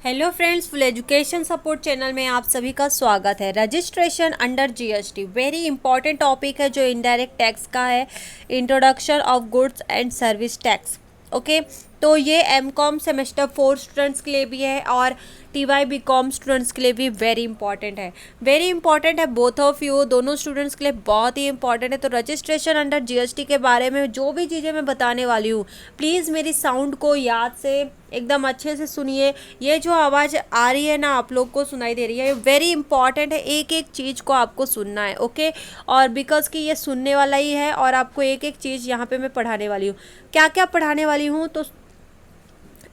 Hello friends, full education support channel में आप सभी का स्वागत है। Registration under GST very important topic है जो इनडायरेक्ट टैक्स का है। Introduction of goods and service tax. Okay, तो ये एमकॉम सेमेस्टर 4 स्टूडेंट्स के लिए भी है और टीवाई बीकॉम स्टूडेंट्स के लिए भी वेरी इंपॉर्टेंट है। वेरी इंपॉर्टेंट है बोथ ऑफ यू, दोनों स्टूडेंट्स के लिए बहुत ही इंपॉर्टेंट है। तो रजिस्ट्रेशन अंडर जीएसटी के बारे में जो भी चीज़ें मैं बताने वाली हूँ, प्लीज़ मेरी साउंड को याद से एकदम अच्छे से सुनिए। ये जो आवाज़ आ रही है ना, आप लोग को सुनाई दे रही है, ये वेरी इंपॉर्टेंट है। एक एक चीज़ को आपको सुनना है, ओके। और बिकॉज कि ये सुनने वाला ही है और आपको एक एक चीज़ यहाँ पे मैं पढ़ाने वाली हूँ। क्या क्या पढ़ाने वाली हूँ, तो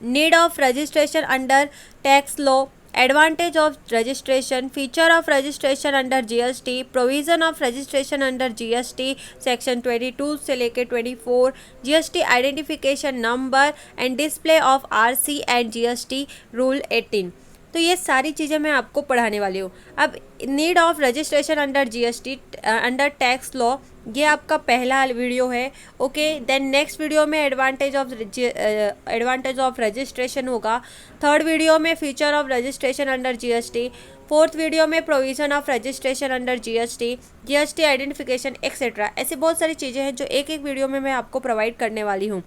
need of registration under tax law, advantage of registration, feature of registration under GST, provision of registration under GST section 22 से लेकर 24, GST identification number and display of RC and GST rule 18। तो ये सारी चीज़ें मैं आपको पढ़ाने वाली हूँ। अब need of registration under GST under tax law, ये आपका पहला वीडियो है, ओके। देन नेक्स्ट वीडियो में एडवांटेज ऑफ रजिस्ट्रेशन होगा। थर्ड वीडियो में feature of registration under GST. Fourth video में provision of registration under GST, GST identification etcetera. ऐसी बहुत सारी चीज़ें हैं जो एक एक वीडियो में मैं आपको प्रोवाइड करने वाली हूँ।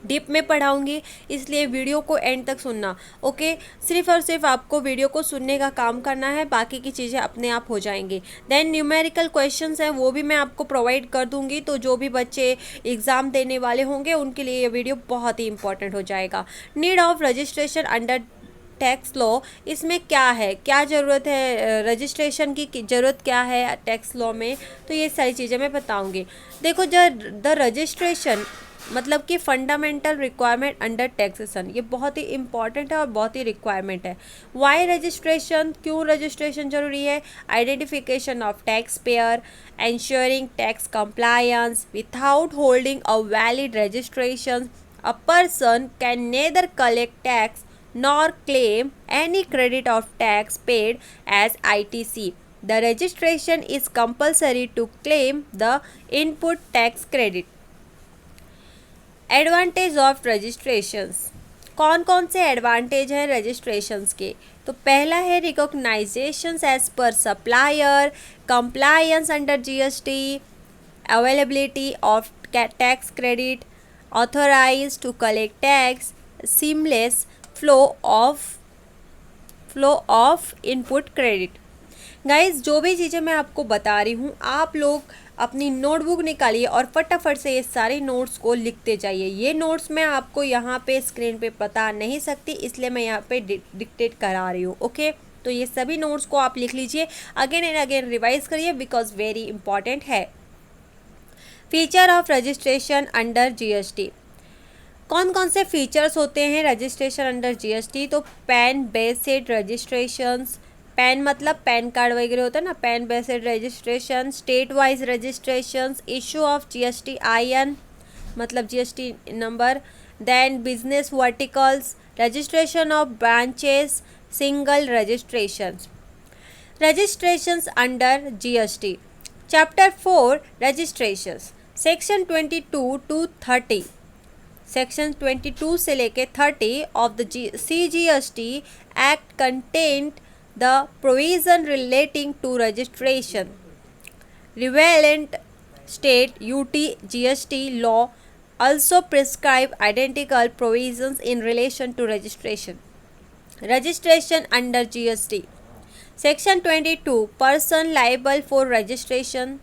डीप में पढ़ाऊंगी, इसलिए वीडियो को एंड तक सुनना, ओके। सिर्फ और सिर्फ आपको वीडियो को सुनने का काम करना है, बाकी की चीज़ें अपने आप हो जाएंगी। देन न्यूमेरिकल क्वेश्चंस हैं, वो भी मैं आपको प्रोवाइड कर दूंगी। तो जो भी बच्चे एग्ज़ाम देने वाले होंगे उनके लिए ये वीडियो बहुत ही इंपॉर्टेंट हो जाएगा। Need of registration under tax law, इसमें क्या है, क्या ज़रूरत है, रजिस्ट्रेशन की ज़रूरत क्या है टैक्स लॉ में, तो ये सारी चीज़ें मैं बताऊंगी। देखो, द रजिस्ट्रेशन मतलब कि फंडामेंटल रिक्वायरमेंट अंडर टैक्सेशन, ये बहुत ही इंपॉर्टेंट है और बहुत ही रिक्वायरमेंट है। वाई रजिस्ट्रेशन, क्यों रजिस्ट्रेशन जरूरी है? Identification of tax payer, ensuring tax compliance. Without holding a valid registration, a person can neither collect tax nor claim any credit of tax paid as ITC. The registration is compulsory to claim the input tax credit. Advantage of registrations, कौन कौन से advantage हैं registrations के? तो पहला है recognitions as per supplier, compliance under GST, availability of tax credit, authorise to collect tax, seamless flow of input credit. Guys, जो भी चीज़ें मैं आपको बता रही हूँ, आप लोग अपनी नोटबुक निकालिए और फटाफट से ये सारे नोट्स को लिखते जाइए। ये नोट्स मैं आपको यहाँ पे स्क्रीन पे बता नहीं सकती, इसलिए मैं यहाँ पे डिक्टेट करा रही हूँ, ओके। तो ये सभी नोट्स को आप लिख लीजिए, अगेन एंड अगेन रिवाइज करिए, बिकॉज वेरी इंपॉर्टेंट है। Feature of registration under GST, कौन कौन से फीचर्स होते हैं रजिस्ट्रेशन अंडर जीएसटी? तो पैन बेस्ड रजिस्ट्रेशंस, पैन मतलब पैन कार्ड वगैरह होता है ना, PAN based registration, state wise registration, issue of GST IN मतलब GST number, then business verticals, registration of branches, single registrations. Registrations under GST, chapter 4 registrations, section 22 to 30, section 22 से लेके 30 of the CGST act content the provision relating to registration. Relevant state UT GST law also prescribe identical provisions in relation to registration. Registration under GST. Section 22 person liable for registration.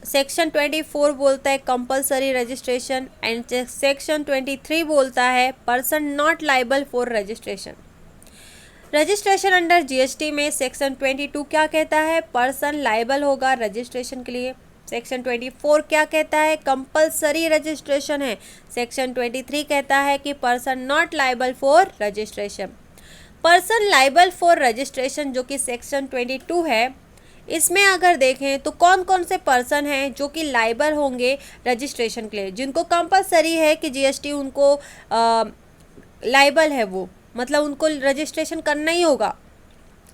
Section 24 बोलता है compulsory registration and section 23 बोलता है person not liable for registration. Registration under GST में section 22 क्या कहता है? Person liable होगा registration के लिए। सेक्शन 24 क्या कहता है? कंपलसरी रजिस्ट्रेशन है। सेक्शन 23 कहता है कि person not liable for registration. Person liable for registration जो कि सेक्शन 22 है, इसमें अगर देखें तो कौन कौन से पर्सन हैं जो कि लाइबल होंगे रजिस्ट्रेशन के लिए, जिनको कंपलसरी है कि जीएसटी उनको लाइबल है, वो मतलब उनको रजिस्ट्रेशन करना ही होगा।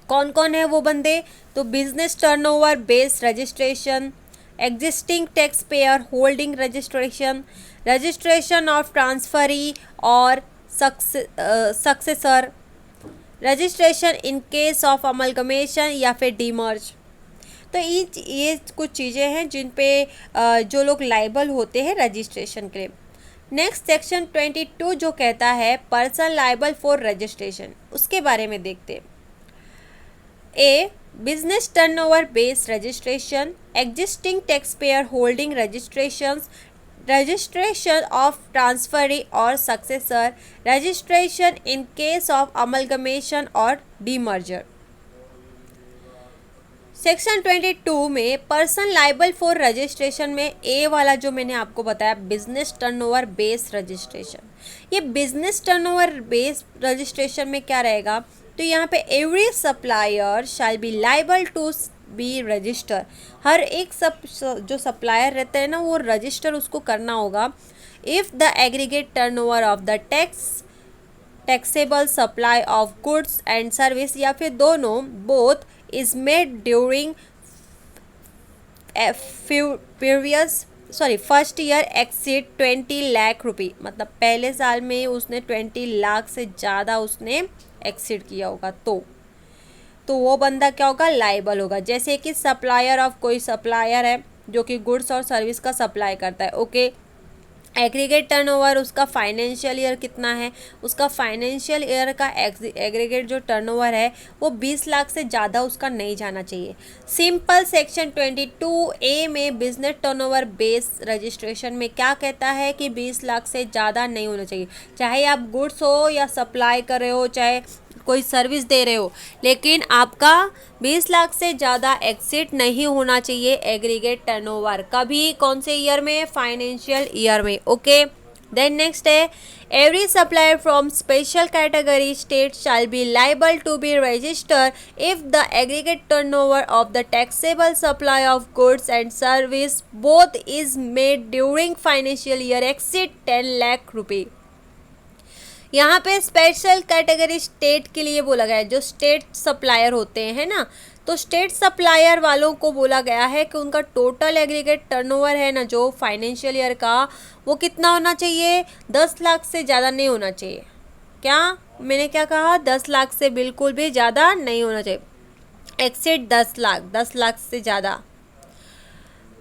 कौन कौन है वो बंदे? तो business turnover based registration, existing tax payer holding registration, registration of transferee और successor, registration in case of amalgamation या फिर डीमर्ज। तो ये कुछ चीज़ें हैं जिन पे जो लोग लाइबल होते हैं रजिस्ट्रेशन के लिए। नेक्स्ट सेक्शन 22 जो कहता है पर्सन लाइबल फॉर रजिस्ट्रेशन, उसके बारे में देखते हैं। A business turnover based registration, existing tax payer holding registrations, registration of transferee or successor, registration in case of amalgamation or demerger। Section 22 में पर्सन लाइबल फॉर रजिस्ट्रेशन में ए वाला जो मैंने आपको बताया बिजनेस टर्नओवर बेस्ड रजिस्ट्रेशन, ये business turnover based registration में क्या रहेगा, तो यहाँ पे every supplier shall be liable to be register, हर एक जो सप्लायर रहता है ना वो रजिस्टर उसको करना होगा। If the aggregate turnover of the taxable supply of goods and service, या फिर दोनों both is made during first year exceed 20 lakh rupee, मतलब पहले साल में उसने 20 लाख से ज़्यादा उसने एक्सीड किया होगा तो वो बंदा क्या होगा, लाइबल होगा। जैसे कि सप्लायर ऑफ, कोई सप्लायर है जो कि गुड्स और सर्विस का सप्लाई करता है, ओके, एग्रीगेट टर्नओवर उसका फाइनेंशियल ईयर कितना है, उसका फाइनेंशियल ईयर का एग्रीगेट जो टर्नओवर है वो 20 लाख से ज़्यादा उसका नहीं जाना चाहिए। सिंपल सेक्शन 22A में बिजनेस टर्नओवर बेस्ड रजिस्ट्रेशन में क्या कहता है कि 20 लाख से ज़्यादा नहीं होना चाहिए, चाहे आप गुड्स हो या सप्लाई कर रहे हो, चाहे कोई सर्विस दे रहे हो, लेकिन आपका 20 लाख से ज़्यादा एक्सीड नहीं होना चाहिए एग्रीगेट टर्नओवर, कभी कौन से ईयर में, फाइनेंशियल ईयर में, ओके। देन नेक्स्ट है every supplier from special category state shall be liable to be register if the aggregate turnover of the taxable supply of goods and service both is made during financial year exceed 10 lakh rupee. यहाँ पे special category state के लिए बोला गया है, जो state supplier होते हैं ना, तो स्टेट सप्लायर वालों को बोला गया है कि उनका टोटल एग्रीगेट टर्नओवर है ना जो फाइनेंशियल ईयर का, वो कितना होना चाहिए, 10 लाख से ज़्यादा नहीं होना चाहिए। क्या मैंने क्या कहा, 10 लाख से बिल्कुल भी ज़्यादा नहीं होना चाहिए, एक्सीड 10 लाख से ज़्यादा।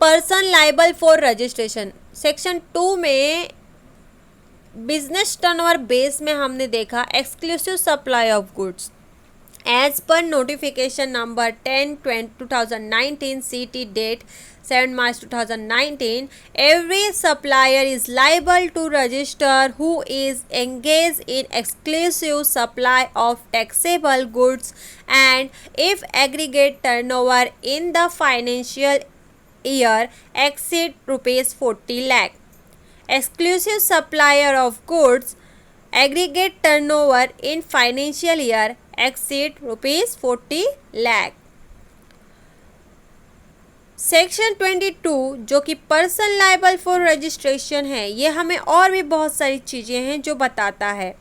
Person liable for registration section 2 में बिजनेस टर्नओवर बेस में हमने देखा exclusive supply of goods as per notification number 10/2019 CT date 7 March 2019 every supplier is liable to register who is engaged in exclusive supply of taxable goods and if aggregate turnover in the financial year exceed ₹40 lakh। Exclusive supplier of goods aggregate turnover in financial year exceed ₹40 lakh। Section 22 जो कि person liable for registration है, ये हमें और भी बहुत सारी चीज़ें हैं जो बताता है।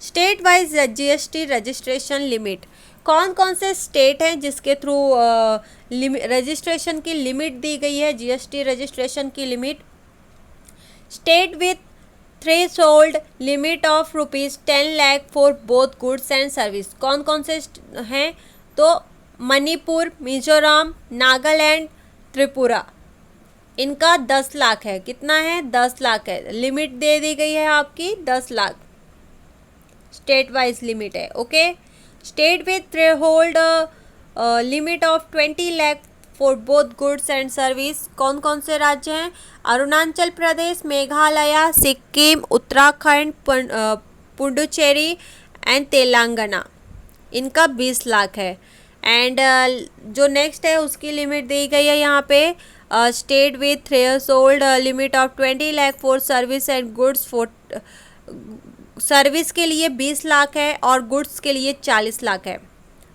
State wise GST registration limit, कौन कौन से स्टेट हैं जिसके थ्रू रजिस्ट्रेशन की लिमिट दी गई है, GST रजिस्ट्रेशन की limit. State with threshold limit of ₹10 lakh for both goods and service, कौन कौन से हैं, तो मणिपुर, मिजोरम, नागालैंड, त्रिपुरा, इनका 10 लाख है। कितना है, 10 लाख है, लिमिट दे दी गई है आपकी 10 लाख, स्टेट वाइज लिमिट है, okay. State with threshold limit of 20 lakh for both goods and service, कौन कौन से राज्य हैं, अरुणाचल प्रदेश, मेघालय, सिक्किम, उत्तराखंड, पुडुचेरी एंड तेलंगाना, इनका 20 लाख है। एंड जो नेक्स्ट है उसकी लिमिट दी गई है यहाँ पे state with threshold limit of 20 lakh for service and goods, for service के लिए 20 लाख है और गुड्स के लिए 40 लाख है।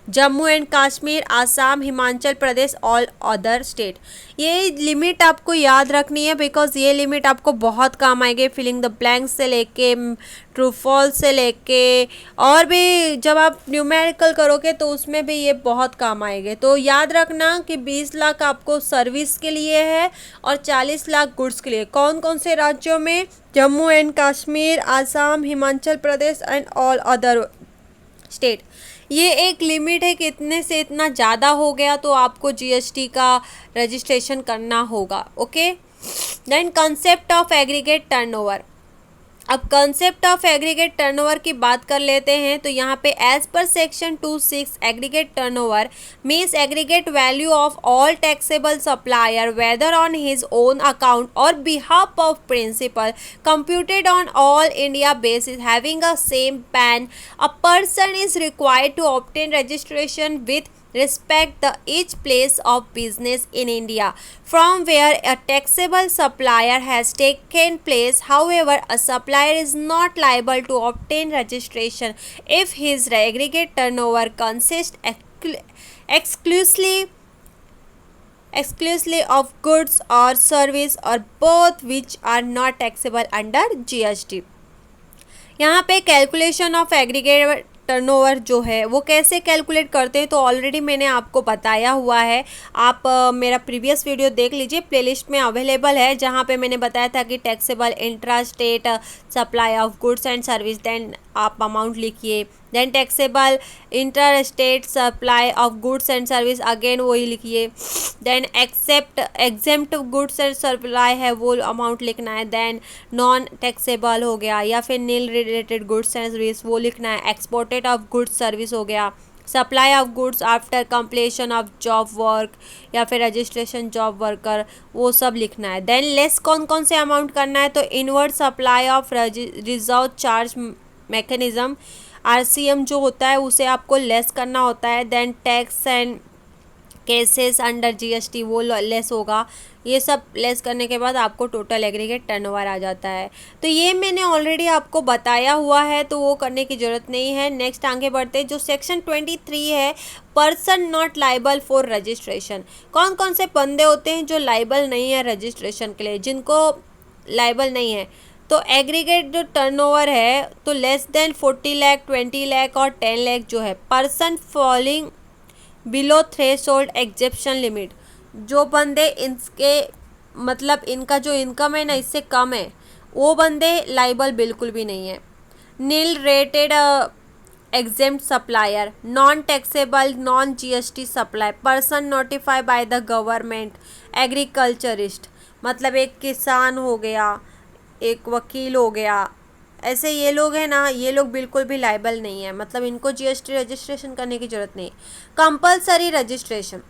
Jammu and Kashmir, Assam, Himachal Pradesh, all other state. ये लिमिट आपको याद रखनी है बिकॉज ये लिमिट आपको बहुत काम आएगी फिलिंग द ब्लैंक्स से लेके ट्रू फॉल्स से लेके, और भी जब आप न्यूमेरिकल करोगे तो उसमें भी ये बहुत काम आएंगे। तो याद रखना कि 20 लाख आपको सर्विस के लिए है और 40 लाख गुड्स के लिए। कौन कौन से राज्यों में, Jammu and Kashmir, Assam, Himachal Pradesh and all other state. ये एक लिमिट है कि इतने से इतना ज़्यादा हो गया तो आपको जीएसटी का रजिस्ट्रेशन करना होगा। Okay, then concept of aggregate turnover. अब कंसेप्ट ऑफ एग्रीगेट टर्नओवर की बात कर लेते हैं। तो यहाँ पे as per section 2(6) aggregate turnover means aggregate value of all taxable supplier whether on his own account और behalf of principal computed on all India basis having a same PAN. A person is required to obtain registration with respect the each place of business in India from where a taxable supplier has taken place. However, a supplier is not liable to obtain registration if his aggregate turnover consists exclusively of goods or service or both which are not taxable under GST. यहाँ पे calculation of aggregate turnover जो है वो कैसे calculate करते हैं तो already मैंने आपको बताया हुआ है। आप मेरा प्रीवियस वीडियो देख लीजिए, प्लेलिस्ट में अवेलेबल है, जहाँ पे मैंने बताया था कि taxable intra state supply of goods and service, then आप अमाउंट लिखिए, then taxable inter state supply of goods and service again वही लिखिए, then exempt goods and supply है वो अमाउंट लिखना है, देन नॉन टैक्सेबल हो गया या फिर नील रिलेटेड गुड्स एंड सर्विस वो लिखना है, एक्सपोर्टेड ऑफ गुड्स सर्विस हो गया, supply of goods after completion of job work या फिर रजिस्ट्रेशन जॉब वर्कर वो सब लिखना है। देन लेस कौन कौन से अमाउंट करना है तो inward supply of reserve charge mechanism RCM जो होता है उसे आपको लेस करना होता है। Then tax and cases under GST वो लेस होगा। ये सब लेस करने के बाद आपको टोटल एग्रीगेट टर्नओवर आ जाता है। तो ये मैंने ऑलरेडी आपको बताया हुआ है तो वो करने की ज़रूरत नहीं है। नेक्स्ट आगे बढ़ते हैं, जो सेक्शन 23 है, person not liable for registration. कौन कौन से बंदे होते हैं जो लाइबल नहीं है रजिस्ट्रेशन के लिए, जिनको लाइबल नहीं है तो एग्रीगेट जो टर्नओवर है तो लेस देन 40 लाख, 20 लाख और 10 लाख जो है, person falling below threshold exemption limit, जो बंदे इनके मतलब इनका जो इनकम है ना इससे कम है वो बंदे लाइबल बिल्कुल भी नहीं है। Nil rated exempt supplier, non taxable non GST supply, person notify by the government, agriculturist मतलब एक किसान हो गया, एक वकील हो गया, ऐसे ये लोग हैं ना, ये लोग बिल्कुल भी लाइबल नहीं है, मतलब इनको जीएसटी रजिस्ट्रेशन करने की ज़रूरत नहीं। कंपलसरी रजिस्ट्रेशन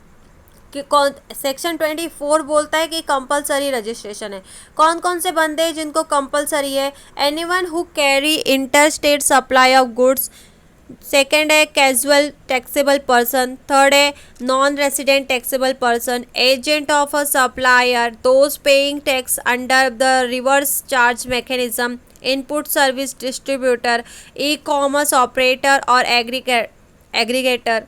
कि कौन, सेक्शन 24 बोलता है कि कंपलसरी रजिस्ट्रेशन है। कौन कौन से बंदे हैं जिनको कंपलसरी है, anyone who carry inter state supply of goods, second है कैजुअल टैक्सेबल पर्सन, थर्ड है non resident taxable person, agent of a supplier, those paying tax under the reverse charge mechanism, input service distributor, e commerce operator और aggregator.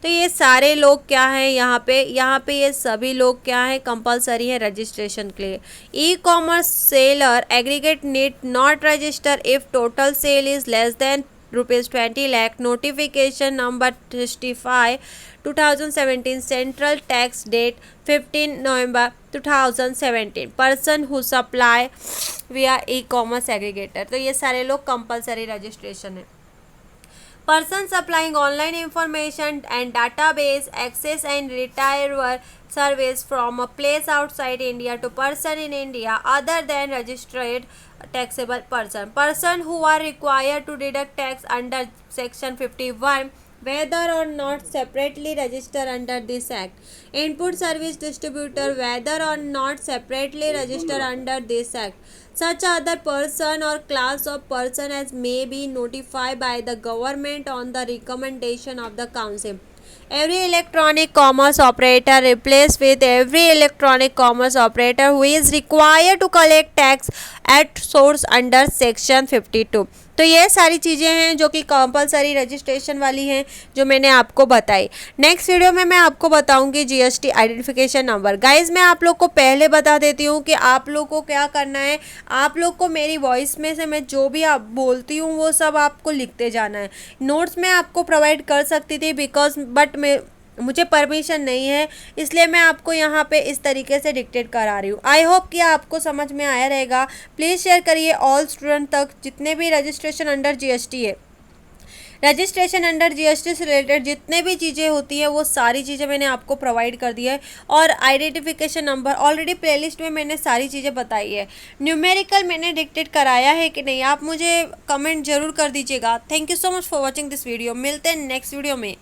तो ये सारे लोग क्या हैं यहाँ पे ये सभी लोग क्या हैं, कंपलसरी है रजिस्ट्रेशन के लिए। E commerce seller aggregate need not register if total sale is less than ₹20 lakh, notification number 65 2017, central tax date 15 November 2017, person who supply via e-commerce aggregator। तो ये सारे लोग कंपलसरी रजिस्ट्रेशन है। Person supplying online information and database access and retrieval service from a place outside India to person in India other than registered taxable person. Person who are required to deduct tax under section 51 whether or not separately registered under this act. Input service distributor whether or not separately registered under this act. Such other person or class of person as may be notified by the government on the recommendation of the council. Every electronic commerce operator replaced with every electronic commerce operator who is required to collect tax at source under section 52। तो ये सारी चीज़ें हैं जो कि compulsory registration वाली हैं जो मैंने आपको बताई। नेक्स्ट वीडियो में मैं आपको बताऊंगी जीएसटी आइडेंटिफिकेशन नंबर। गाइज मैं आप लोग को पहले बता देती हूँ कि आप लोग को क्या करना है, आप लोग को मेरी वॉइस में से मैं जो भी आप बोलती हूँ वो सब आपको लिखते जाना है। नोट्स मैं आपको प्रोवाइड कर सकती थी बट मुझे परमिशन नहीं है, इसलिए मैं आपको यहाँ पे इस तरीके से डिक्टेट करा रही हूँ। आई होप कि आपको समझ में आया रहेगा। प्लीज़ शेयर करिए ऑल स्टूडेंट तक जितने भी रजिस्ट्रेशन अंडर जीएसटी है। रजिस्ट्रेशन अंडर जीएसटी से रिलेटेड जितने भी चीज़ें होती हैं वो सारी चीज़ें मैंने आपको प्रोवाइड कर दी है, और आइडेंटिफिकेशन नंबर ऑलरेडी प्लेलिस्ट में मैंने सारी चीज़ें बताई है। न्यूमेरिकल मैंने डिक्टेट कराया है कि नहीं, आप मुझे कमेंट जरूर कर दीजिएगा। Thank you so much for watching this video. मिलते हैं नेक्स्ट वीडियो में।